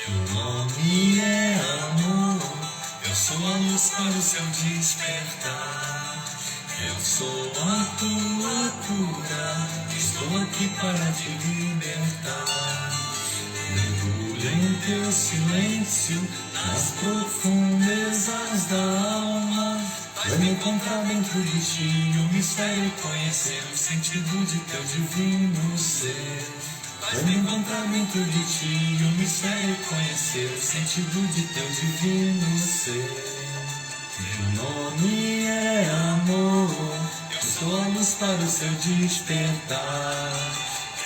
Meu nome é amor, eu sou a luz para o seu despertar. Eu sou a tua cura, estou aqui para te libertar. Mergulho em teu silêncio, nas profundezas da alma. Vai me encontrar dentro de ti, o mistério conhecer, o sentido de teu divino ser. Vai me encontrar dentro de ti, o mistério conhecer, o sentido de teu divino ser. Meu nome é amor, eu sou a luz para o seu despertar.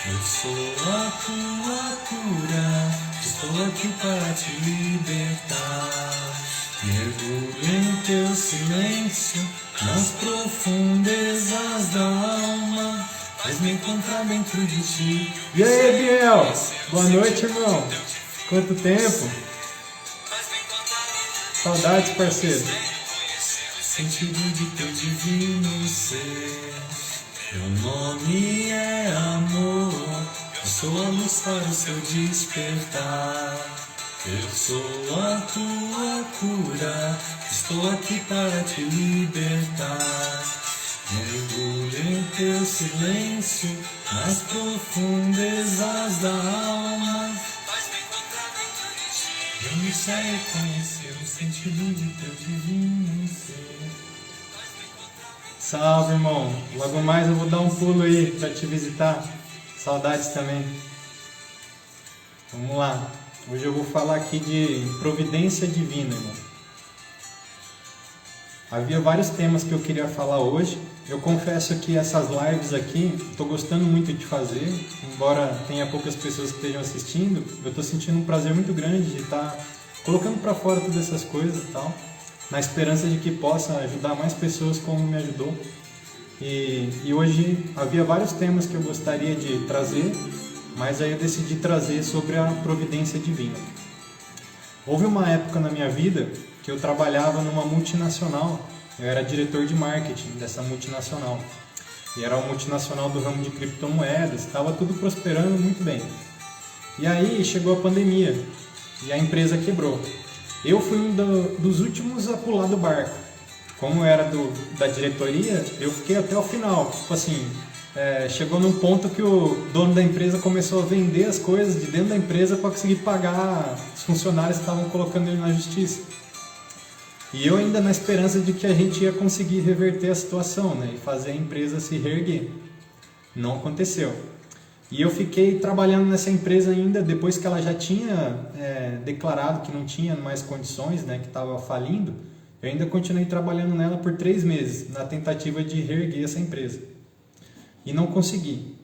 Eu sou a tua cura, estou aqui para te libertar. Mergulho em teu silêncio, nas profundezas da alma. Faz-me encontrar dentro de ti. E aí, Biel? Boa noite, irmão. Quanto tempo? Saudades, parceiro. Sentido de teu divino ser. Meu nome é amor, eu sou a luz para o seu despertar. Eu sou a tua cura, estou aqui para te libertar. Mergulho em teu silêncio, nas profundezas da alma. Eu me sei conhecer o sentido de teu divino ser. Salve, irmão. Logo mais eu vou dar um pulo aí para te visitar. Saudades também. Vamos lá. Hoje eu vou falar aqui de providência divina, irmão. Havia vários temas que eu queria falar hoje. Eu confesso que essas lives aqui, estou gostando muito de fazer. Embora tenha poucas pessoas que estejam assistindo, eu estou sentindo um prazer muito grande de estar colocando para fora todas essas coisas e tal, na esperança de que possa ajudar mais pessoas como me ajudou. E hoje havia vários temas que eu gostaria de trazer, mas aí eu decidi trazer sobre a providência divina. Houve uma época na minha vida que eu trabalhava numa multinacional, eu era diretor de marketing dessa multinacional. E era uma multinacional do ramo de criptomoedas, estava tudo prosperando muito bem. E aí chegou a pandemia e a empresa quebrou. Eu fui um dos últimos a pular do barco. Como eu era da diretoria, eu fiquei até o final. Tipo assim, chegou num ponto que o dono da empresa começou a vender as coisas de dentro da empresa para conseguir pagar os funcionários que estavam colocando ele na justiça. E eu ainda na esperança de que a gente ia conseguir reverter a situação, né, e fazer a empresa se reerguer. Não aconteceu. E eu fiquei trabalhando nessa empresa ainda, depois que ela já tinha declarado que não tinha mais condições, né, que estava falindo, eu ainda continuei trabalhando nela por 3 meses, na tentativa de reerguer essa empresa. E não consegui.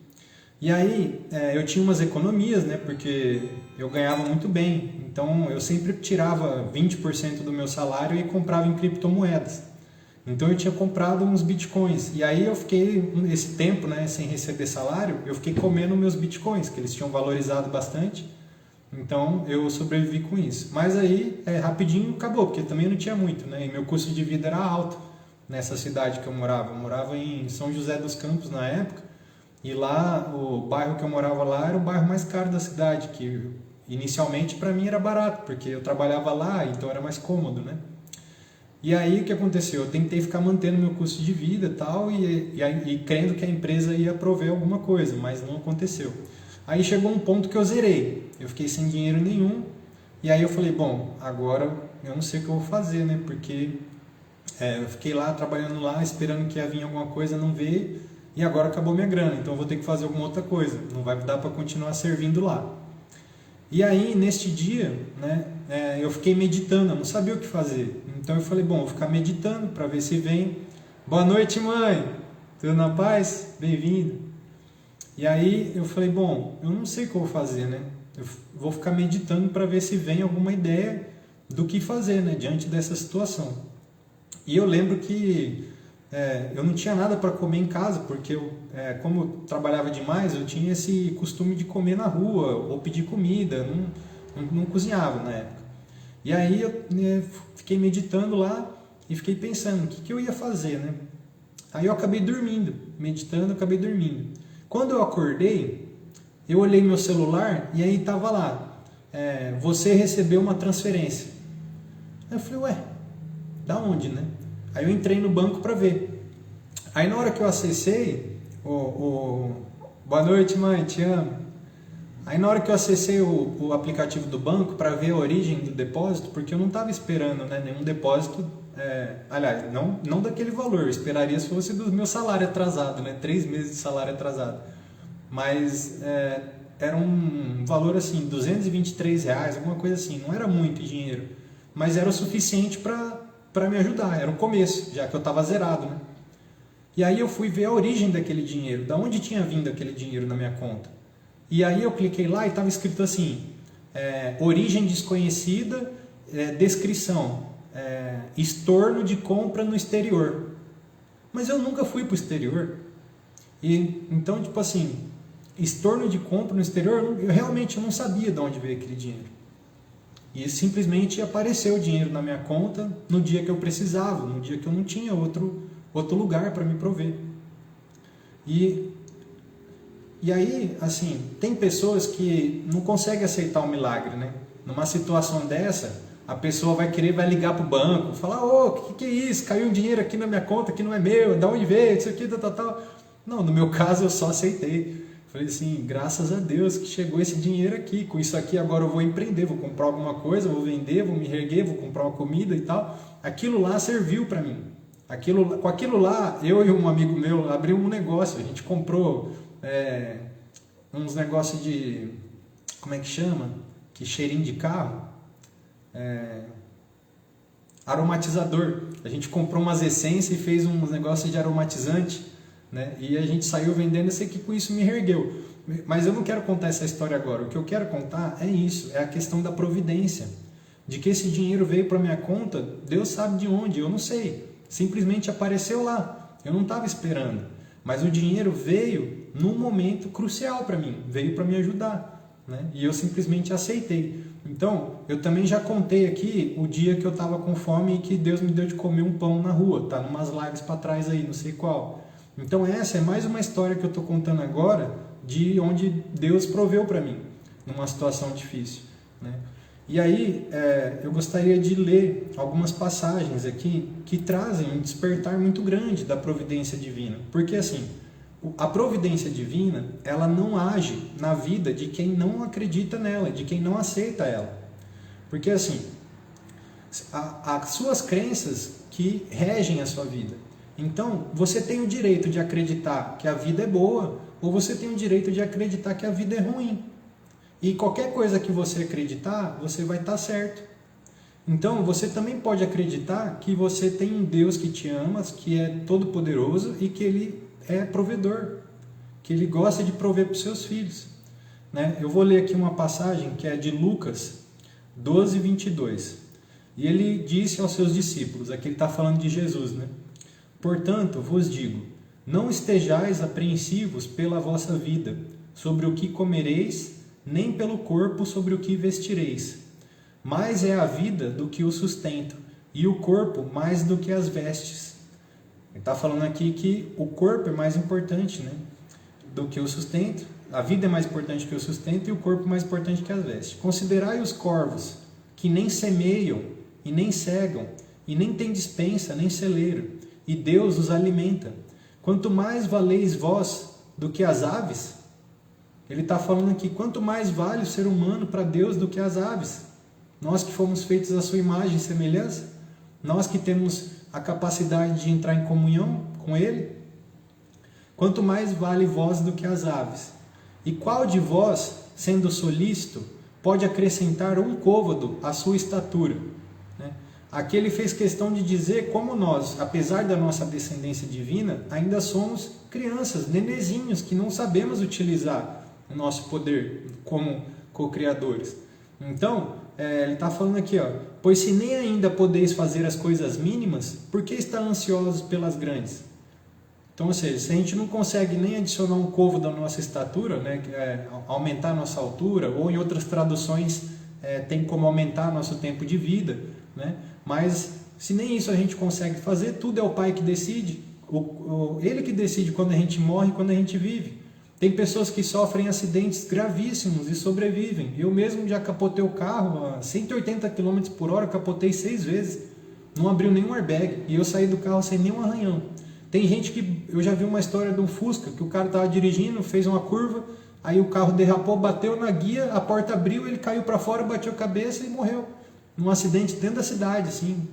E aí eu tinha umas economias, né, porque eu ganhava muito bem, então eu sempre tirava 20% do meu salário e comprava em criptomoedas. Então eu tinha comprado uns bitcoins, e aí eu fiquei esse tempo, né, sem receber salário, eu fiquei comendo meus bitcoins, que eles tinham valorizado bastante, então eu sobrevivi com isso. Mas aí rapidinho acabou, porque também não tinha muito, né, e meu custo de vida era alto nessa cidade que eu morava em São José dos Campos na época, e lá, o bairro que eu morava lá era o bairro mais caro da cidade, que inicialmente para mim era barato, porque eu trabalhava lá, então era mais cômodo, né? E aí o que aconteceu? Eu tentei ficar mantendo meu custo de vida e tal, e crendo que a empresa ia prover alguma coisa, mas não aconteceu. Aí chegou um ponto que eu zerei, eu fiquei sem dinheiro nenhum, e aí eu falei, bom, agora eu não sei o que eu vou fazer, né? Porque eu fiquei lá, trabalhando lá, esperando que ia vir alguma coisa, não veio, e agora acabou minha grana, então eu vou ter que fazer alguma outra coisa, não vai dar para continuar servindo lá. E aí, neste dia, né, eu fiquei meditando, eu não sabia o que fazer. Então eu falei, bom, vou ficar meditando para ver se vem. Boa noite, mãe! Tudo na paz? Bem-vinda! E aí eu falei, bom, eu não sei o que eu vou fazer, né? Eu vou ficar meditando para ver se vem alguma ideia do que fazer, né, diante dessa situação. E eu lembro que eu não tinha nada para comer em casa, porque como eu trabalhava demais, eu tinha esse costume de comer na rua ou pedir comida, não cozinhava na época. E aí eu fiquei meditando lá e fiquei pensando o que eu ia fazer, né? Aí eu acabei dormindo, meditando, acabei dormindo. Quando eu acordei, eu olhei meu celular e aí estava lá, você recebeu uma transferência. Aí eu falei, ué, da onde, né? Aí eu entrei no banco para ver. Aí na hora que eu acessei, boa noite, mãe, te amo. Aí na hora que eu acessei o aplicativo do banco para ver a origem do depósito, porque eu não estava esperando, né, nenhum depósito, aliás, não daquele valor, eu esperaria se fosse do meu salário atrasado, né, 3 meses de salário atrasado. Mas era um valor assim, R$223, alguma coisa assim, não era muito dinheiro, mas era o suficiente para me ajudar, era o começo, já que eu estava zerado, né? E aí eu fui ver a origem daquele dinheiro, da onde tinha vindo aquele dinheiro na minha conta. E aí eu cliquei lá e estava escrito assim, origem desconhecida, descrição, estorno de compra no exterior. Mas eu nunca fui para o exterior. E então, tipo assim, estorno de compra no exterior, eu realmente não sabia de onde veio aquele dinheiro. E simplesmente apareceu o dinheiro na minha conta no dia que eu precisava, no dia que eu não tinha outro lugar para me prover. E aí, assim, tem pessoas que não conseguem aceitar o milagre, né? Numa situação dessa, a pessoa vai ligar para o banco, falar, o que é isso? Caiu um dinheiro aqui na minha conta que não é meu, de onde veio, isso aqui, tal. Não, no meu caso eu só aceitei. Falei assim, graças a Deus que chegou esse dinheiro aqui, com isso aqui agora eu vou empreender, vou comprar alguma coisa, vou vender, vou me reerguer, vou comprar uma comida e tal. Aquilo lá serviu para mim. Com aquilo lá, eu e um amigo meu abrimos um negócio, a gente comprou uns negócios de, como é que chama? Que cheirinho de carro, aromatizador. A gente comprou umas essências e fez uns negócios de aromatizante, né? E a gente saiu vendendo, eu sei que com isso me reergueu. Mas eu não quero contar essa história agora, o que eu quero contar é isso, é a questão da providência, de que esse dinheiro veio para minha conta, Deus sabe de onde, eu não sei. Simplesmente apareceu lá, eu não estava esperando, mas o dinheiro veio num momento crucial para mim, veio para me ajudar, né? E eu simplesmente aceitei. Então, eu também já contei aqui o dia que eu estava com fome e que Deus me deu de comer um pão na rua, tá numas lives para trás aí, não sei qual. Então essa é mais uma história que eu estou contando agora, de onde Deus proveu para mim, numa situação difícil, né? E aí, eu gostaria de ler algumas passagens aqui que trazem um despertar muito grande da providência divina. Porque assim, a providência divina, ela não age na vida de quem não acredita nela, de quem não aceita ela. Porque assim, as suas crenças que regem a sua vida. Então, você tem o direito de acreditar que a vida é boa, ou você tem o direito de acreditar que a vida é ruim. E qualquer coisa que você acreditar, você vai estar certo. Então, você também pode acreditar que você tem um Deus que te ama, que é todo-poderoso e que Ele é provedor, que Ele gosta de prover para os seus filhos, né? Eu vou ler aqui uma passagem que é de Lucas 12, 22. E Ele disse aos seus discípulos, aqui Ele está falando de Jesus, né? Portanto, vos digo, não estejais apreensivos pela vossa vida, sobre o que comereis, nem pelo corpo sobre o que vestireis. Mais é a vida do que o sustento, e o corpo mais do que as vestes. Ele está falando aqui que o corpo é mais importante, né, do que o sustento. A vida é mais importante que o sustento e o corpo mais importante que as vestes. Considerai os corvos, que nem semeiam e nem cegam, e nem têm despensa, nem celeiro, e Deus os alimenta. Quanto mais valeis vós do que as aves? Ele está falando aqui, quanto mais vale o ser humano para Deus do que as aves? Nós que fomos feitos à sua imagem e semelhança? Nós que temos a capacidade de entrar em comunhão com Ele? Quanto mais vale vós do que as aves? E qual de vós, sendo solícito, pode acrescentar um côvado à sua estatura? Aqui ele fez questão de dizer como nós, apesar da nossa descendência divina, ainda somos crianças, nenezinhos, que não sabemos utilizar o nosso poder como co-criadores. Então, ele está falando aqui, pois se nem ainda podeis fazer as coisas mínimas, por que estar ansiosos pelas grandes? Então, ou seja, se a gente não consegue nem adicionar um côvado da nossa estatura, né, aumentar a nossa altura, ou em outras traduções tem como aumentar nosso tempo de vida, né? Mas se nem isso a gente consegue fazer, tudo é o Pai que decide, Ele que decide quando a gente morre e quando a gente vive. Tem pessoas que sofrem acidentes gravíssimos e sobrevivem. Eu mesmo já capotei o carro a 180 km por hora, capotei 6 vezes. Não abriu nenhum airbag e eu saí do carro sem nenhum arranhão. Tem gente que... Eu já vi uma história de um Fusca, que o cara estava dirigindo, fez uma curva, aí o carro derrapou, bateu na guia, a porta abriu, ele caiu para fora, bateu a cabeça e morreu. Num acidente dentro da cidade, assim,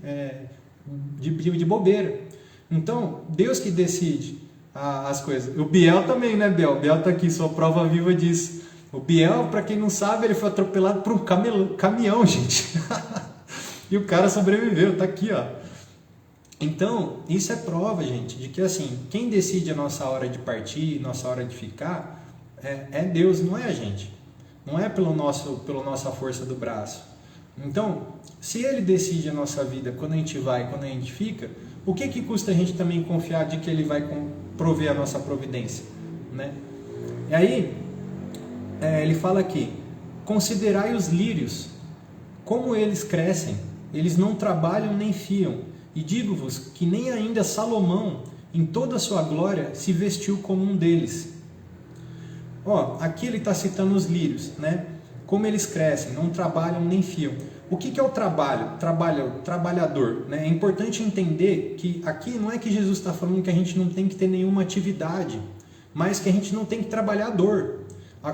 de bobeira. Então, Deus que decide as coisas. O Biel também, né, Biel? O Biel tá aqui, sua prova viva disso. O Biel, para quem não sabe, ele foi atropelado por um caminhão, gente. E o cara sobreviveu, tá aqui, ó. Então, isso é prova, gente, de que assim, quem decide a nossa hora de partir, nossa hora de ficar, é Deus, não é a gente. Não é pela nossa força do braço. Então, se Ele decide a nossa vida, quando a gente vai, quando a gente fica, o que custa a gente também confiar de que Ele vai prover a nossa providência, né? E aí, ele fala aqui, considerai os lírios, como eles crescem, eles não trabalham nem fiam, e digo-vos que nem ainda Salomão, em toda a sua glória, se vestiu como um deles. Ó, aqui ele está citando os lírios, né? Como eles crescem, não trabalham nem fiam. O que é o trabalho? Trabalhador, né? É importante entender que aqui não é que Jesus está falando que a gente não tem que ter nenhuma atividade, mas que a gente não tem que trabalhar a dor.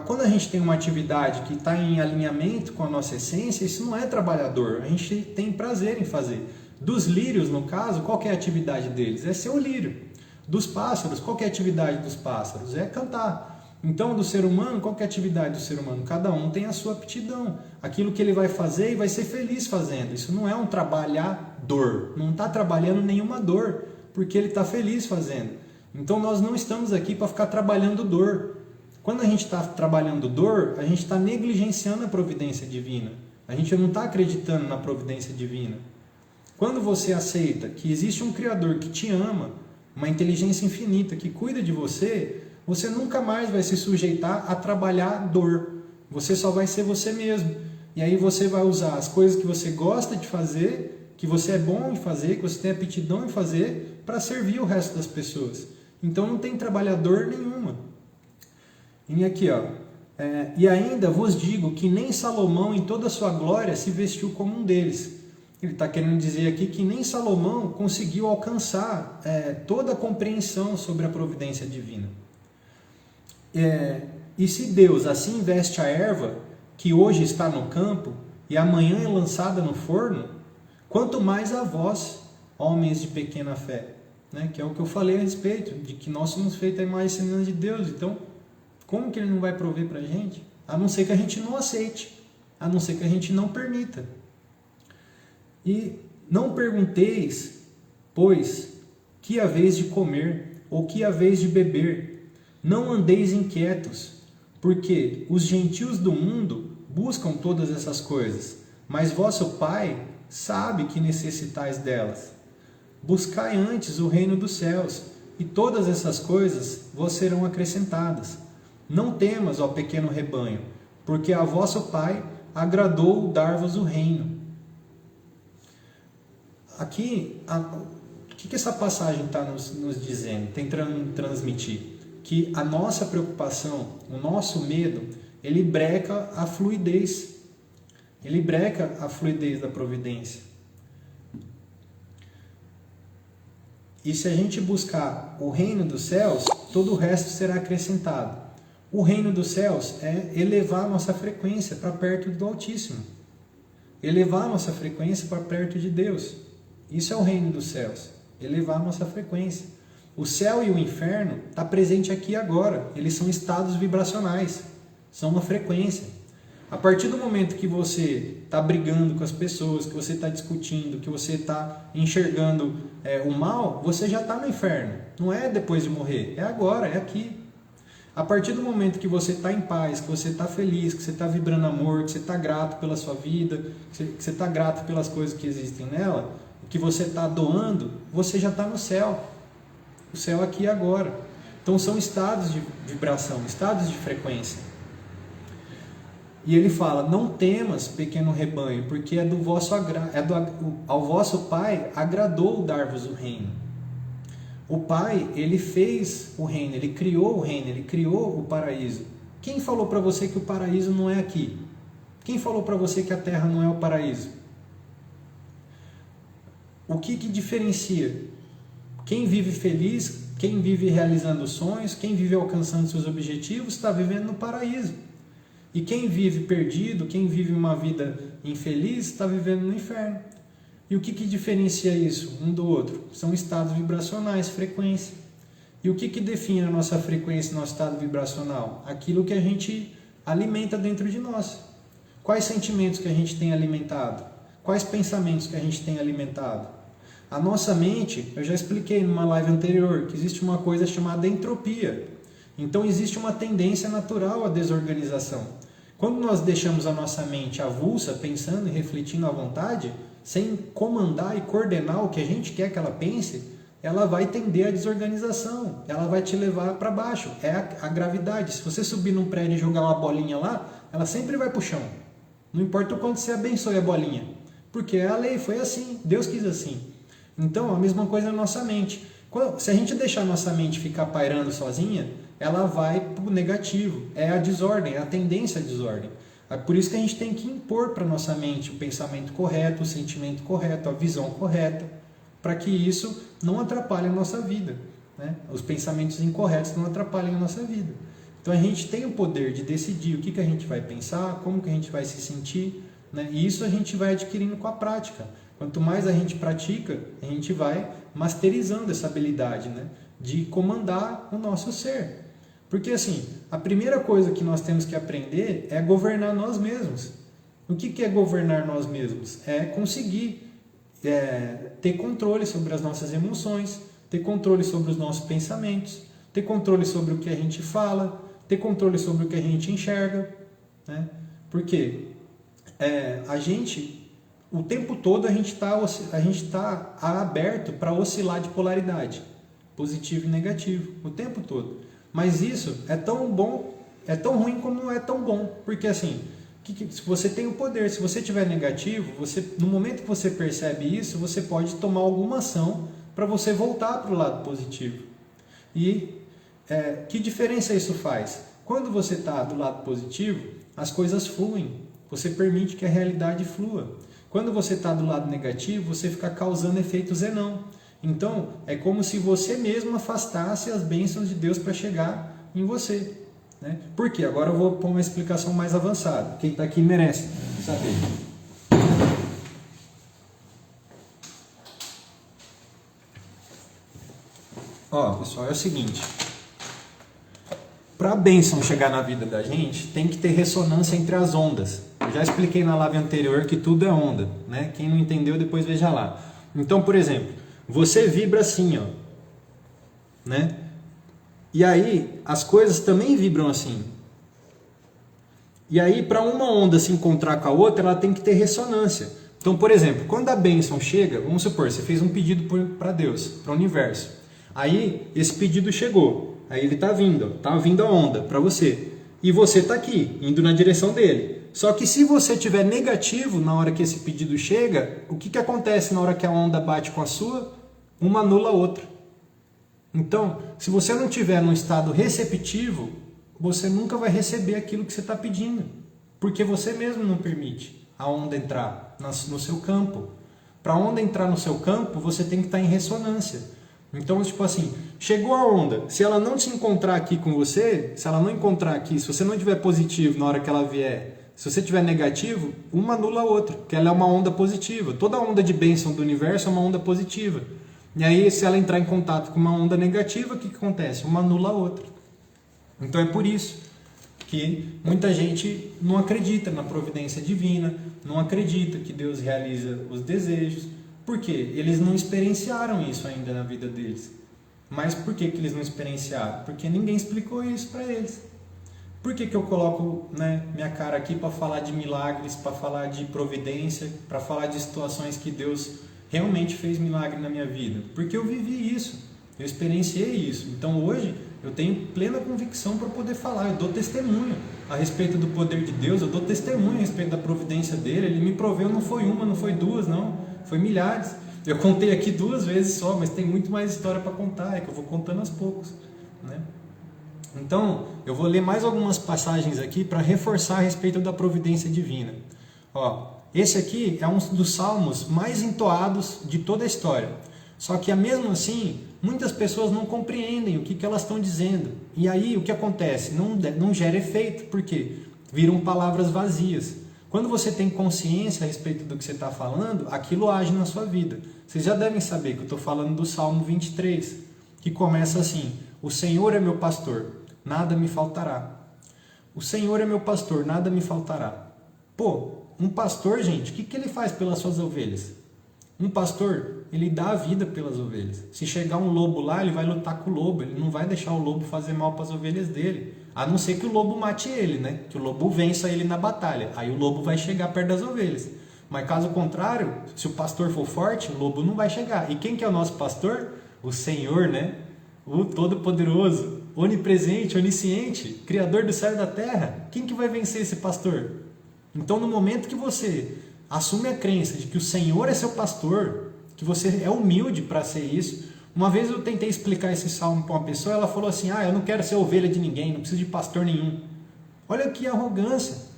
Quando a gente tem uma atividade que está em alinhamento com a nossa essência, isso não é trabalhador, a gente tem prazer em fazer. Dos lírios, no caso, qual que é a atividade deles? É ser o lírio. Dos pássaros, qual que é a atividade dos pássaros? É cantar. Então, do ser humano, qual que é a atividade do ser humano? Cada um tem a sua aptidão, aquilo que ele vai fazer e vai ser feliz fazendo. Isso não é um trabalhador, não está trabalhando nenhuma dor, porque ele está feliz fazendo. Então, nós não estamos aqui para ficar trabalhando dor. Quando a gente está trabalhando dor, a gente está negligenciando a providência divina. A gente não está acreditando na providência divina. Quando você aceita que existe um Criador que te ama, uma inteligência infinita que cuida de você, você nunca mais vai se sujeitar a trabalhar dor. Você só vai ser você mesmo. E aí você vai usar as coisas que você gosta de fazer, que você é bom em fazer, que você tem aptidão em fazer, para servir o resto das pessoas. Então não tem trabalhador nenhuma. E aqui, ó. E ainda vos digo que nem Salomão em toda a sua glória se vestiu como um deles. Ele está querendo dizer aqui que nem Salomão conseguiu alcançar toda a compreensão sobre a providência divina. E se Deus assim veste a erva, que hoje está no campo, e amanhã é lançada no forno, quanto mais a vós, homens de pequena fé. Né? Que é o que eu falei a respeito, de que nós somos feitos a imagem e semelhança de Deus. Então, como que Ele não vai prover para a gente? A não ser que a gente não aceite, a não ser que a gente não permita. E não pergunteis, pois, que haveis de comer, ou que haveis de beber. Não andeis inquietos, porque os gentios do mundo buscam todas essas coisas, mas vosso Pai sabe que necessitais delas. Buscai antes o reino dos céus, e todas essas coisas vos serão acrescentadas. Não temas, ó pequeno rebanho, porque a vosso Pai agradou dar-vos o reino. Aqui, o que essa passagem está nos dizendo, tentando transmitir? Que a nossa preocupação, o nosso medo, ele breca a fluidez. Ele breca a fluidez da providência. E se a gente buscar o reino dos céus, todo o resto será acrescentado. O reino dos céus é elevar a nossa frequência para perto do Altíssimo. Elevar a nossa frequência para perto de Deus. Isso é o reino dos céus. Elevar a nossa frequência. O céu e o inferno estão presentes aqui agora. Eles são estados vibracionais. São uma frequência. A partir do momento que você está brigando com as pessoas, que você está discutindo, que você está enxergando o mal, você já está no inferno. Não é depois de morrer. É agora, é aqui. A partir do momento que você está em paz, que você está feliz, que você está vibrando amor, que você está grato pela sua vida, que você está grato pelas coisas que existem nela, que você está doando, você já está no céu. O céu aqui e agora. Então são estados de vibração, estados de frequência. E ele fala, não temas, pequeno rebanho, porque é do vosso ao vosso Pai agradou dar-vos o reino. O Pai, ele fez o reino, ele criou o reino, ele criou o paraíso. Quem falou para você que o paraíso não é aqui? Quem falou para você que a terra não é o paraíso? O que diferencia? Quem vive feliz, quem vive realizando sonhos, quem vive alcançando seus objetivos, está vivendo no paraíso. E quem vive perdido, quem vive uma vida infeliz, está vivendo no inferno. E o que diferencia isso um do outro? São estados vibracionais, frequência. E o que define a nossa frequência, nosso estado vibracional? Aquilo que a gente alimenta dentro de nós. Quais sentimentos que a gente tem alimentado? Quais pensamentos que a gente tem alimentado? A nossa mente, eu já expliquei numa live anterior, que existe uma coisa chamada entropia. Então existe uma tendência natural à desorganização. Quando nós deixamos a nossa mente avulsa, pensando e refletindo à vontade, sem comandar e coordenar o que a gente quer que ela pense, ela vai tender à desorganização, ela vai te levar para baixo. É a gravidade. Se você subir num prédio e jogar uma bolinha lá, ela sempre vai para o chão. Não importa o quanto você abençoe a bolinha, porque é a lei, foi assim, Deus quis assim. Então, a mesma coisa na nossa mente. Se a gente deixar a nossa mente ficar pairando sozinha, ela vai para o negativo. É a desordem, é a tendência à desordem. É por isso que a gente tem que impor para a nossa mente o pensamento correto, o sentimento correto, a visão correta, para que isso não atrapalhe a nossa vida, né? Os pensamentos incorretos não atrapalhem a nossa vida. Então a gente tem o poder de decidir o que a gente vai pensar, como que a gente vai se sentir, né? E isso a gente vai adquirindo com a prática. Quanto mais a gente pratica, a gente vai masterizando essa habilidade, né, de comandar o nosso ser. Porque assim, a primeira coisa que nós temos que aprender é governar nós mesmos. O que é governar nós mesmos? É conseguir ter controle sobre as nossas emoções, ter controle sobre os nossos pensamentos, ter controle sobre o que a gente fala, ter controle sobre o que a gente enxerga, né? Porque a gente, o tempo todo a gente está aberto para oscilar de polaridade, positivo e negativo, o tempo todo. Mas isso é tão bom, é tão ruim como não é tão bom, porque assim, se você tem o poder, se você tiver negativo, no momento que você percebe isso, você pode tomar alguma ação para você voltar para o lado positivo. E que diferença isso faz? Quando você está do lado positivo, as coisas fluem, você permite que a realidade flua. Quando você está do lado negativo, você fica causando efeito zenão. Então, é como se você mesmo afastasse as bênçãos de Deus para chegar em você, né? Por quê? Agora eu vou pôr uma explicação mais avançada. Quem está aqui merece saber. Ó, pessoal, é o seguinte. Para a bênção chegar na vida da gente, tem que ter ressonância entre as ondas. Eu já expliquei na live anterior que tudo é onda, né? Quem não entendeu, depois veja lá. Então, por exemplo, você vibra assim, ó, né? E aí, as coisas também vibram assim. E aí, para uma onda se encontrar com a outra, ela tem que ter ressonância. Então, por exemplo, quando a bênção chega, vamos supor, você fez um pedido para Deus, para o universo. Aí, esse pedido chegou. Aí ele está vindo a onda para você. E você está aqui, indo na direção dele. Só que se você tiver negativo na hora que esse pedido chega, o que acontece na hora que a onda bate com a sua? Uma anula a outra. Então, se você não tiver num estado receptivo, você nunca vai receber aquilo que você está pedindo. Porque você mesmo não permite a onda entrar no seu campo. Para a onda entrar no seu campo, você tem que estar em ressonância. Então, tipo assim, chegou a onda, se ela não se encontrar aqui com você, se ela não encontrar aqui, se você não tiver positivo na hora que ela vier, se você tiver negativo, uma anula a outra, porque ela é uma onda positiva. Toda onda de bênção do universo é uma onda positiva. E aí, se ela entrar em contato com uma onda negativa, o que acontece? Uma anula a outra. Então é por isso que muita gente não acredita na providência divina, não acredita que Deus realiza os desejos. Por quê? Eles não experienciaram isso ainda na vida deles. Mas por que eles não experienciaram? Porque ninguém explicou isso para eles. Por que eu coloco, né, minha cara aqui para falar de milagres, para falar de providência, para falar de situações que Deus realmente fez milagre na minha vida? Porque eu vivi isso, eu experienciei isso. Então hoje eu tenho plena convicção para poder falar, eu dou testemunho a respeito do poder de Deus, eu dou testemunho a respeito da providência dele. Ele me proveu, não foi uma, não foi duas, não, foi milhares. Eu contei aqui 2 vezes só, mas tem muito mais história para contar, é que eu vou contando aos poucos, né? Então, eu vou ler mais algumas passagens aqui para reforçar a respeito da providência divina. Ó, esse aqui é um dos salmos mais entoados de toda a história. Só que, mesmo assim, muitas pessoas não compreendem o que elas estão dizendo. E aí, o que acontece? Não gera efeito, porque viram palavras vazias. Quando você tem consciência a respeito do que você está falando, aquilo age na sua vida. Vocês já devem saber que eu estou falando do Salmo 23, que começa assim: o Senhor é meu pastor, nada me faltará. O Senhor é meu pastor, nada me faltará. Pô, um pastor, gente, o que ele faz pelas suas ovelhas? Um pastor, ele dá a vida pelas ovelhas. Se chegar um lobo lá, ele vai lutar com o lobo. Ele não vai deixar o lobo fazer mal para as ovelhas dele. A não ser que o lobo mate ele, né? Que o lobo vença ele na batalha. Aí o lobo vai chegar perto das ovelhas. Mas caso contrário, se o pastor for forte, o lobo não vai chegar. E quem que é o nosso pastor? O Senhor, né? O Todo-Poderoso, onipresente, onisciente, Criador do céu e da terra. Quem que vai vencer esse pastor? Então, no momento que você assume a crença de que o Senhor é seu pastor, que você é humilde para ser isso. Uma vez eu tentei explicar esse salmo para uma pessoa, ela falou assim: eu não quero ser ovelha de ninguém, não preciso de pastor nenhum. Olha que arrogância.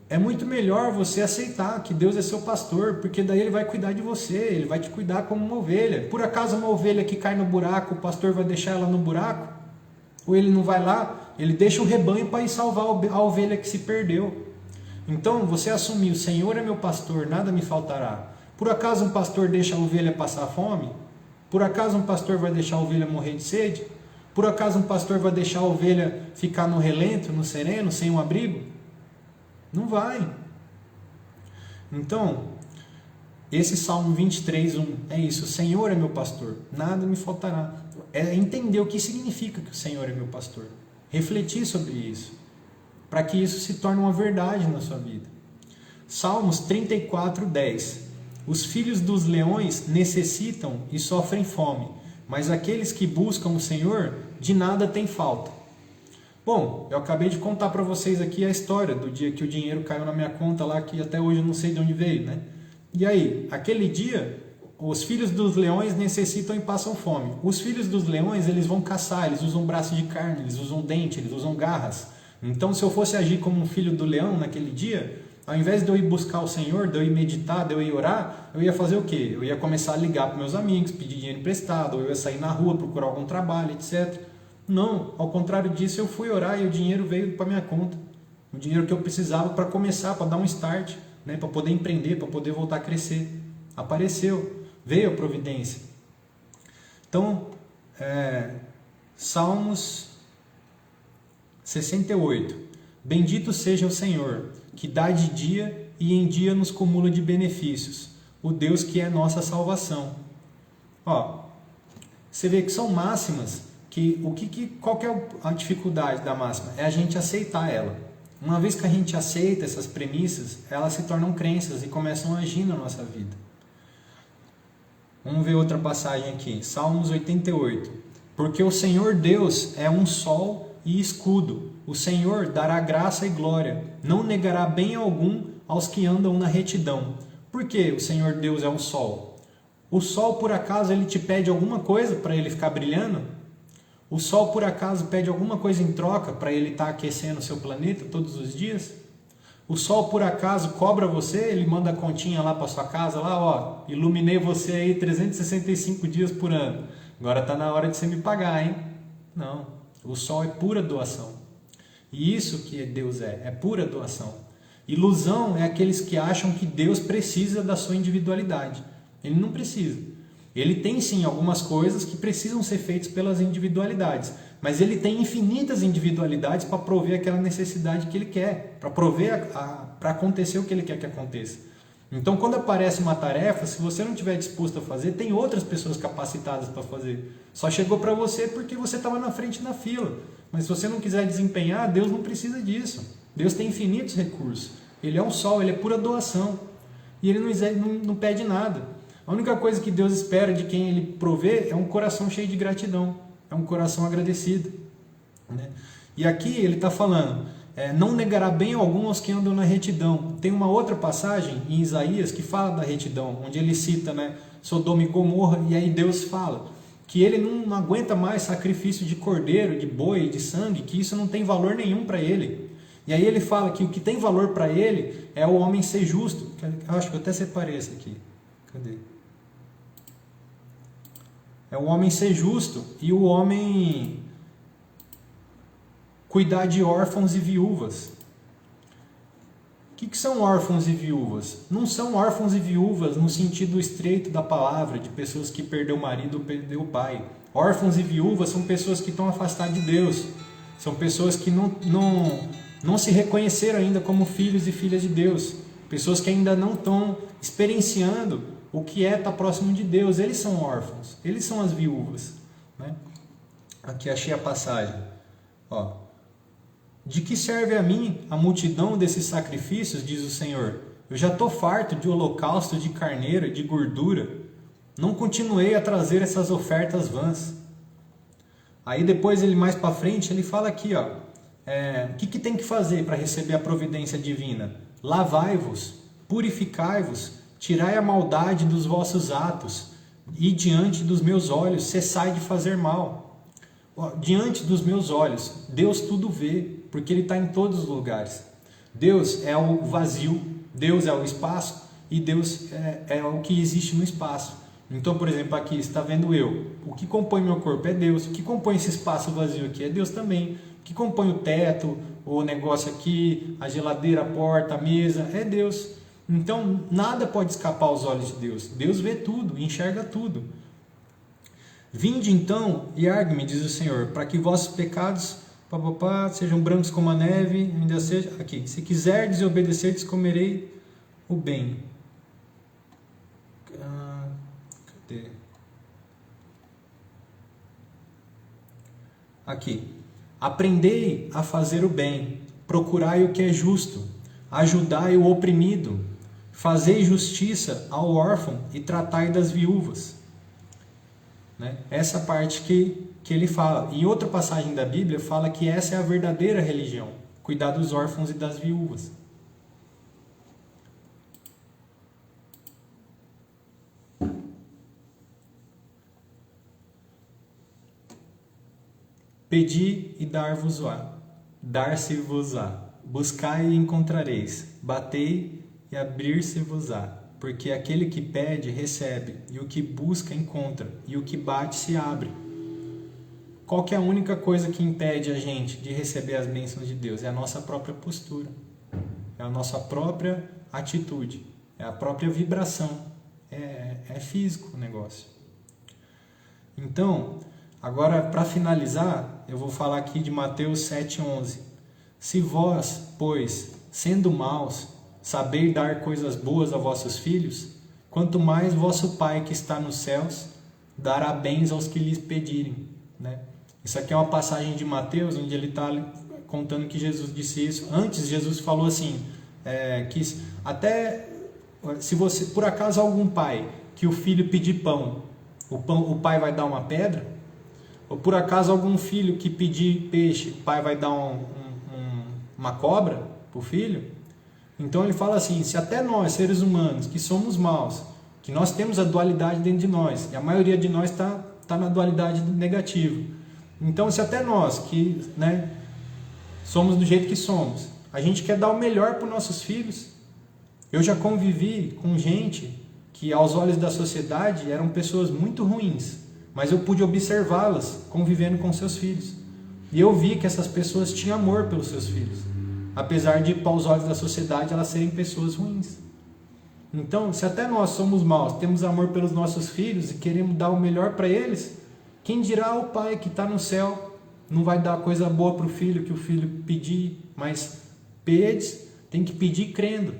É muito melhor você aceitar que Deus é seu pastor, porque daí Ele vai cuidar de você, Ele vai te cuidar como uma ovelha. Por acaso uma ovelha que cai no buraco, o pastor vai deixar ela no buraco? Ou ele não vai lá? Ele deixa o rebanho para ir salvar a ovelha que se perdeu. Então, você assumir: o Senhor é meu pastor, nada me faltará. Por acaso um pastor deixa a ovelha passar fome? Por acaso um pastor vai deixar a ovelha morrer de sede? Por acaso um pastor vai deixar a ovelha ficar no relento, no sereno, sem um abrigo? Não vai. Então, esse Salmo 23:1 é isso: o Senhor é meu pastor, nada me faltará. É entender o que significa que o Senhor é meu pastor. Refletir sobre isso, para que isso se torne uma verdade na sua vida. Salmos 34:10. Os filhos dos leões necessitam e sofrem fome, mas aqueles que buscam o Senhor de nada têm falta. Bom, eu acabei de contar para vocês aqui a história do dia que o dinheiro caiu na minha conta lá, que até hoje eu não sei de onde veio, né? E aí, aquele dia, os filhos dos leões necessitam e passam fome. Os filhos dos leões, eles vão caçar, eles usam braço de carne, eles usam dente, eles usam garras. Então, se eu fosse agir como um filho do leão naquele dia, ao invés de eu ir buscar o Senhor, de eu ir meditar, de eu ir orar, eu ia fazer o quê? Eu ia começar a ligar para meus amigos, pedir dinheiro emprestado, ou eu ia sair na rua, procurar algum trabalho, etc. Não, ao contrário disso, eu fui orar e o dinheiro veio para minha conta. O dinheiro que eu precisava para começar, para dar um start, né? Para poder empreender, para poder voltar a crescer. Apareceu, veio a providência. Então, Salmos 68. Bendito seja o Senhor, que dá de dia e em dia nos cumula de benefícios, o Deus que é nossa salvação. Ó, você vê que são máximas, qual que é a dificuldade da máxima? É a gente aceitar ela. Uma vez que a gente aceita essas premissas, elas se tornam crenças e começam a agir na nossa vida. Vamos ver outra passagem aqui, Salmos 88. Porque o Senhor Deus é um sol e escudo. O Senhor dará graça e glória, não negará bem algum aos que andam na retidão. Por que o Senhor Deus é um sol? O sol, por acaso, ele te pede alguma coisa para ele ficar brilhando? O sol, por acaso, pede alguma coisa em troca para ele estar aquecendo o seu planeta todos os dias? O sol, por acaso, cobra você? Ele manda a continha lá para sua casa, lá, ó, iluminei você aí 365 dias por ano. Agora está na hora de você me pagar, hein? Não, o sol é pura doação. E isso que Deus é pura doação. Ilusão é aqueles que acham que Deus precisa da sua individualidade. Ele não precisa. Ele tem sim algumas coisas que precisam ser feitas pelas individualidades, mas ele tem infinitas individualidades para prover aquela necessidade que ele quer, para prover, para acontecer o que ele quer que aconteça. Então, quando aparece uma tarefa, se você não estiver disposto a fazer, tem outras pessoas capacitadas para fazer. Só chegou para você porque você estava na frente da fila. Mas se você não quiser desempenhar, Deus não precisa disso. Deus tem infinitos recursos. Ele é um sol, ele é pura doação. E ele não pede nada. A única coisa que Deus espera de quem ele provê é um coração cheio de gratidão. É um coração agradecido. Né? E aqui ele está falando, não negará bem algum aos que andam na retidão. Tem uma outra passagem em Isaías que fala da retidão, onde ele cita, né, Sodoma e Gomorra, e aí Deus fala que ele não aguenta mais sacrifício de cordeiro, de boi, de sangue, que isso não tem valor nenhum para ele. E aí ele fala que o que tem valor para ele é o homem ser justo. Eu acho que eu até separei esse aqui. Cadê? É o homem ser justo e o homem cuidar de órfãos e viúvas. O que são órfãos e viúvas? Não são órfãos e viúvas no sentido estreito da palavra, de pessoas que perdeu o marido ou perdeu o pai. Órfãos e viúvas são pessoas que estão afastadas de Deus. São pessoas que não se reconheceram ainda como filhos e filhas de Deus. Pessoas que ainda não estão experienciando o que é estar próximo de Deus. Eles são órfãos, eles são as viúvas, né? Aqui achei a passagem. Ó. De que serve a mim a multidão desses sacrifícios, diz o Senhor? Eu já estou farto de holocausto, de carneiro, de gordura. Não continuei a trazer essas ofertas vãs. Aí depois ele mais para frente, ele fala aqui, ó, o que tem que fazer para receber a providência divina? Lavai-vos, purificai-vos, tirai a maldade dos vossos atos, e diante dos meus olhos cessai de fazer mal. Ó, diante dos meus olhos, Deus tudo vê, porque Ele está em todos os lugares. Deus é o vazio, Deus é o espaço, e Deus é o que existe no espaço. Então, por exemplo, aqui, você está vendo eu. O que compõe meu corpo é Deus. O que compõe esse espaço vazio aqui é Deus também. O que compõe o teto, o negócio aqui, a geladeira, a porta, a mesa, é Deus. Então, nada pode escapar aos olhos de Deus. Deus vê tudo, enxerga tudo. Vinde então e argue-me, diz o Senhor, para que vossos pecados sejam brancos como a neve, ainda seja aqui. Se quiserdes e obedecerdes, comerei o bem. Cadê? Aqui. Aprendei a fazer o bem, procurai o que é justo, ajudai o oprimido, fazei justiça ao órfão e tratai das viúvas. Né? Essa parte que ele fala. Em outra passagem da Bíblia fala que essa é a verdadeira religião, cuidar dos órfãos e das viúvas. Pedi e dar-se-vos-á, buscai e encontrareis, batei e abrir-se-vos-á, porque aquele que pede recebe, e o que busca encontra, e o que bate se abre. Qual que é a única coisa que impede a gente de receber as bênçãos de Deus? É a nossa própria postura, é a nossa própria atitude, é a própria vibração, é físico o negócio. Então, agora para finalizar, eu vou falar aqui de Mateus 7,11. Se vós, pois, sendo maus, saber dar coisas boas a vossos filhos, quanto mais vosso Pai que está nos céus dará bens aos que lhes pedirem. Né? Isso aqui é uma passagem de Mateus, onde ele está contando que Jesus disse isso. Antes, Jesus falou assim, que até se você, por acaso, algum pai que o filho pedir pão, o pai vai dar uma pedra? Ou por acaso algum filho que pedir peixe, o pai vai dar uma cobra para o filho? Então ele fala assim, se até nós, seres humanos, que somos maus, que nós temos a dualidade dentro de nós, e a maioria de nós está na dualidade negativa. Então se até nós, que somos do jeito que somos, a gente quer dar o melhor para os nossos filhos. Eu já convivi com gente que aos olhos da sociedade eram pessoas muito ruins, mas eu pude observá-las convivendo com seus filhos. E eu vi que essas pessoas tinham amor pelos seus filhos, apesar de, aos olhos da sociedade, elas serem pessoas ruins. Então, se até nós somos maus, temos amor pelos nossos filhos e queremos dar o melhor para eles, quem dirá o pai que está no céu não vai dar coisa boa para o filho, que o filho pedir, mas pedes, tem que pedir crendo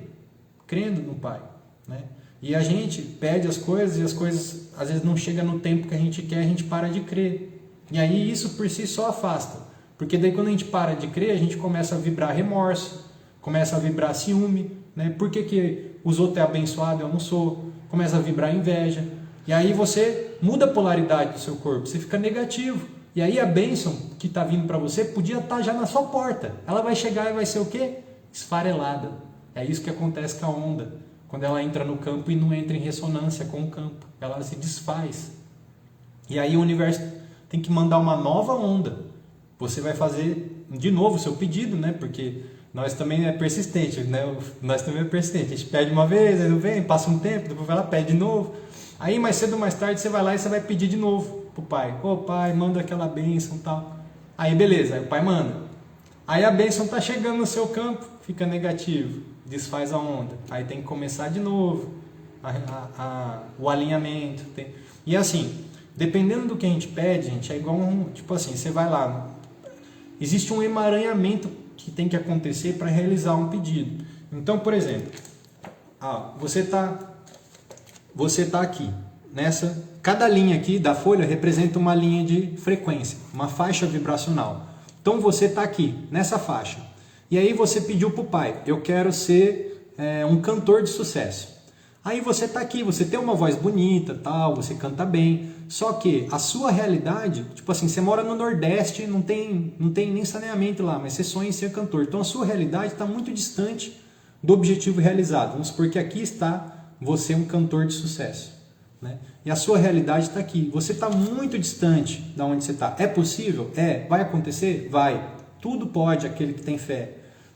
no pai, né? E a gente pede as coisas e as coisas às vezes não chegam no tempo que a gente quer, a gente para de crer. E aí isso por si só afasta. Porque daí quando a gente para de crer, a gente começa a vibrar remorso, começa a vibrar ciúme, né? Por que os outros é abençoado e eu não sou? Começa a vibrar inveja. E aí você muda a polaridade do seu corpo, você fica negativo. E aí a bênção que está vindo para você podia estar já na sua porta. Ela vai chegar e vai ser o quê? Esfarelada. É isso que acontece com a onda. Quando ela entra no campo e não entra em ressonância com o campo. Ela se desfaz. E aí o universo tem que mandar uma nova onda. Você vai fazer de novo o seu pedido, né? Porque nós também é persistente, né? Nós também é persistente. A gente pede uma vez, aí não vem, passa um tempo, depois vai lá, pede de novo. Aí mais cedo ou mais tarde você vai lá e você vai pedir de novo pro pai. Ô pai, manda aquela bênção e tal. Aí beleza, aí o pai manda. Aí a bênção tá chegando no seu campo, fica negativo, desfaz a onda. Aí tem que começar de novo o alinhamento. E assim, dependendo do que a gente pede, gente, é igual tipo assim, você vai lá, existe um emaranhamento que tem que acontecer para realizar um pedido. Então, por exemplo, você tá aqui, cada linha aqui da folha representa uma linha de frequência, uma faixa vibracional. Então você está aqui, nessa faixa. E aí você pediu para o pai, eu quero ser um cantor de sucesso. Aí você está aqui, você tem uma voz bonita, tal, você canta bem. Só que a sua realidade, tipo assim, você mora no Nordeste, não tem nem saneamento lá, mas você sonha em ser cantor. Então a sua realidade está muito distante do objetivo realizado. Vamos supor que aqui está você um cantor de sucesso, né? E a sua realidade está aqui. Você está muito distante da onde você está. É possível? É. Vai acontecer? Vai. Tudo pode, aquele que tem fé.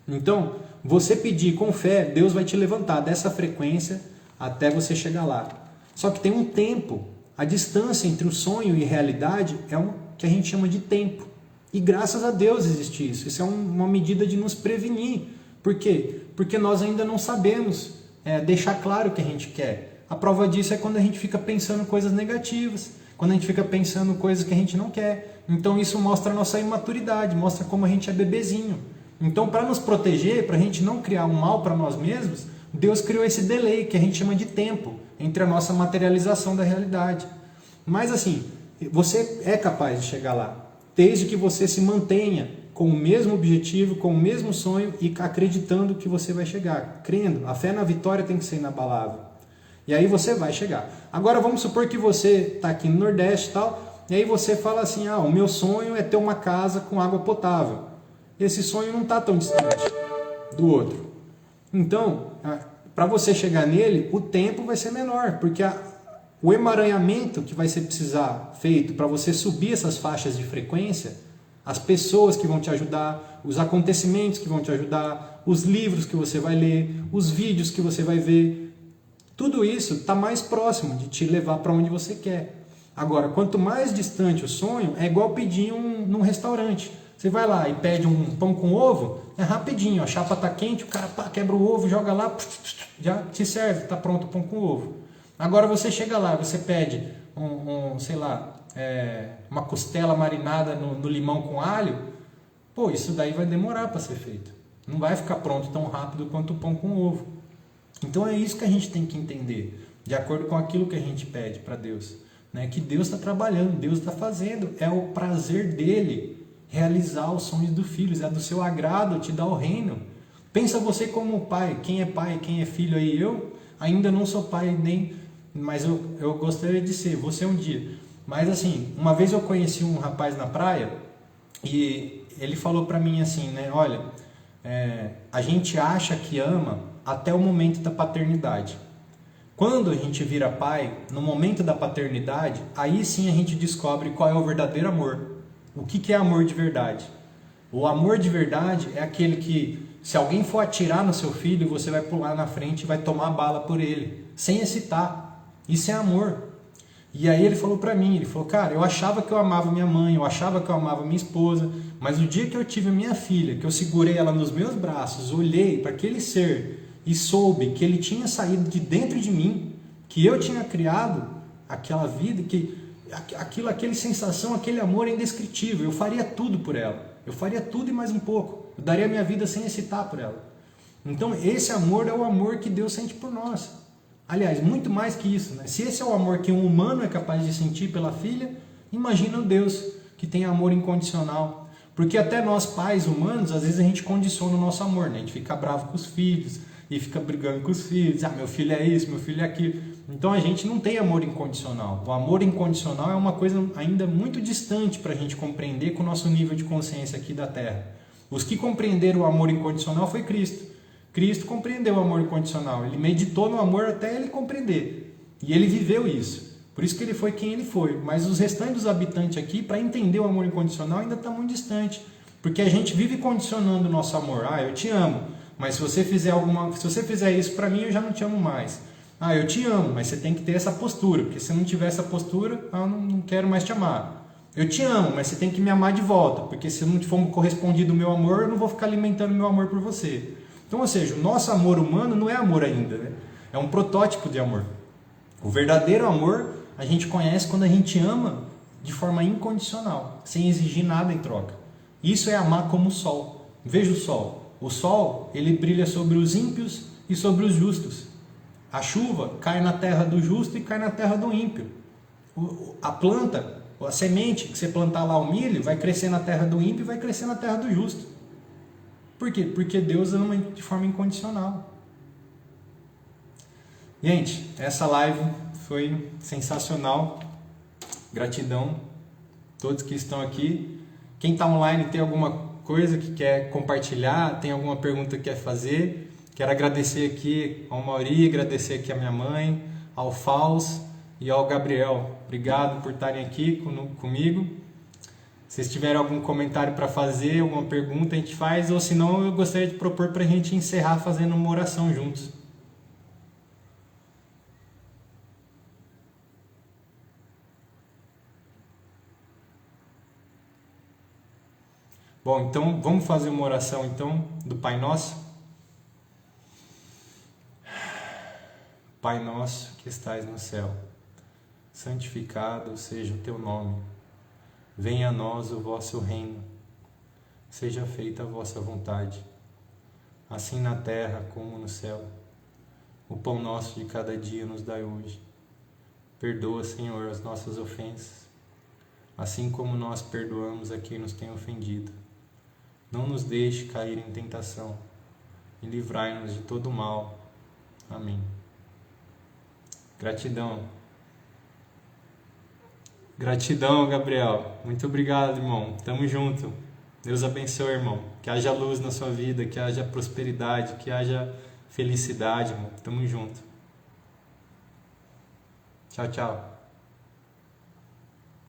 Então, você pedir com fé, Deus vai te levantar dessa frequência até você chegar lá. Só que tem um tempo. A distância entre o sonho e a realidade é que a gente chama de tempo. E graças a Deus existe isso. Isso é uma medida de nos prevenir. Por quê? Porque nós ainda não sabemos deixar claro o que a gente quer. A prova disso é quando a gente fica pensando coisas negativas, quando a gente fica pensando coisas que a gente não quer. Então isso mostra a nossa imaturidade, mostra como a gente é bebezinho. Então, para nos proteger, para a gente não criar um mal para nós mesmos, Deus criou esse delay, que a gente chama de tempo, entre a nossa materialização da realidade. Mas assim, você é capaz de chegar lá, desde que você se mantenha com o mesmo objetivo, com o mesmo sonho e acreditando que você vai chegar, crendo. A fé na vitória tem que ser inabalável. E aí você vai chegar. Agora vamos supor que você está aqui no Nordeste e tal, e aí você fala assim, o meu sonho é ter uma casa com água potável. Esse sonho não está tão distante do outro. Então, para você chegar nele, o tempo vai ser menor, porque o emaranhamento que vai ser precisar feito para você subir essas faixas de frequência, as pessoas que vão te ajudar, os acontecimentos que vão te ajudar, os livros que você vai ler, os vídeos que você vai ver, tudo isso está mais próximo de te levar para onde você quer. Agora, quanto mais distante o sonho, é igual pedir num restaurante. Você vai lá e pede um pão com ovo, é rapidinho, a chapa está quente, o cara quebra o ovo, joga lá, já te serve, está pronto o pão com ovo. Agora você chega lá, você pede uma costela marinada no limão com alho, isso daí vai demorar para ser feito. Não vai ficar pronto tão rápido quanto o pão com ovo. Então é isso que a gente tem que entender, de acordo com aquilo que a gente pede para Deus, né? Que Deus está trabalhando, Deus está fazendo, é o prazer dele realizar os sonhos do filho, é do seu agrado te dar o reino. Pensa você como pai, quem é filho aí? Eu ainda não sou pai, mas eu gostaria de ser, você um dia. Mas assim, uma vez eu conheci um rapaz na praia e ele falou para mim assim, né? Olha, a gente acha que ama até o momento da paternidade. Quando a gente vira pai, no momento da paternidade, aí sim a gente descobre qual é o verdadeiro amor. O que é amor de verdade? O amor de verdade é aquele que, se alguém for atirar no seu filho, você vai pular na frente e vai tomar bala por ele, sem hesitar. Isso é amor. E aí ele falou pra mim, ele falou, cara, eu achava que eu amava minha mãe, eu achava que eu amava minha esposa, mas o dia que eu tive a minha filha, que eu segurei ela nos meus braços, olhei para aquele ser e soube que ele tinha saído de dentro de mim, que eu tinha criado aquela vida, aquela sensação, aquele amor é indescritível. Eu faria tudo por ela, eu faria tudo e mais um pouco, eu daria minha vida sem hesitar por ela. Então esse amor é o amor que Deus sente por nós. Aliás, muito mais que isso, né? Se esse é o amor que um humano é capaz de sentir pela filha, imagina o Deus que tem amor incondicional. Porque até nós pais humanos, às vezes a gente condiciona o nosso amor, né? A gente fica bravo com os filhos e fica brigando com os filhos, meu filho é isso, meu filho é aquilo. Então a gente não tem amor incondicional. O amor incondicional é uma coisa ainda muito distante para a gente compreender com o nosso nível de consciência aqui da Terra. Os que compreenderam o amor incondicional foi Cristo. Cristo compreendeu o amor incondicional. Ele meditou no amor até ele compreender. E ele viveu isso. Por isso que ele foi quem ele foi. Mas os restantes habitantes aqui, para entender o amor incondicional, ainda está muito distante. Porque a gente vive condicionando o nosso amor. Ah, eu te amo, mas se você fizer isso para mim, eu já não te amo mais. Ah, eu te amo, mas você tem que ter essa postura, porque se não tiver essa postura, eu não quero mais te amar. Eu te amo, mas você tem que me amar de volta, porque se não for correspondido o meu amor, eu não vou ficar alimentando o meu amor por você. Então, ou seja, o nosso amor humano não é amor ainda, né? É um protótipo de amor. O verdadeiro amor a gente conhece quando a gente ama de forma incondicional, sem exigir nada em troca. Isso é amar como o sol. Veja o sol. O sol, ele brilha sobre os ímpios e sobre os justos. A chuva cai na terra do justo e cai na terra do ímpio. A planta, a semente que você plantar lá, o milho, vai crescer na terra do ímpio e vai crescer na terra do justo. Por quê? Porque Deus ama de forma incondicional. Gente, essa live foi sensacional. Gratidão a todos que estão aqui. Quem está online tem alguma coisa que quer compartilhar, tem alguma pergunta que quer fazer, quero agradecer aqui ao Mauri, agradecer aqui a minha mãe, ao Faus e ao Gabriel. Obrigado por estarem aqui comigo. Se vocês tiverem algum comentário para fazer, alguma pergunta, a gente faz, ou se não, eu gostaria de propor para a gente encerrar fazendo uma oração juntos. Bom, então vamos fazer uma oração então do Pai Nosso. Pai nosso que estais no céu, santificado seja o teu nome. Venha a nós o vosso reino. Seja feita a vossa vontade, assim na terra como no céu. O pão nosso de cada dia nos dai hoje. Perdoa, Senhor, as nossas ofensas, assim como nós perdoamos a quem nos tem ofendido. Não nos deixe cair em tentação e livrai-nos de todo mal. Amém. Gratidão. Gratidão, Gabriel. Muito obrigado, irmão. Tamo junto. Deus abençoe, irmão. Que haja luz na sua vida, que haja prosperidade, que haja felicidade, irmão. Tamo junto. Tchau, tchau.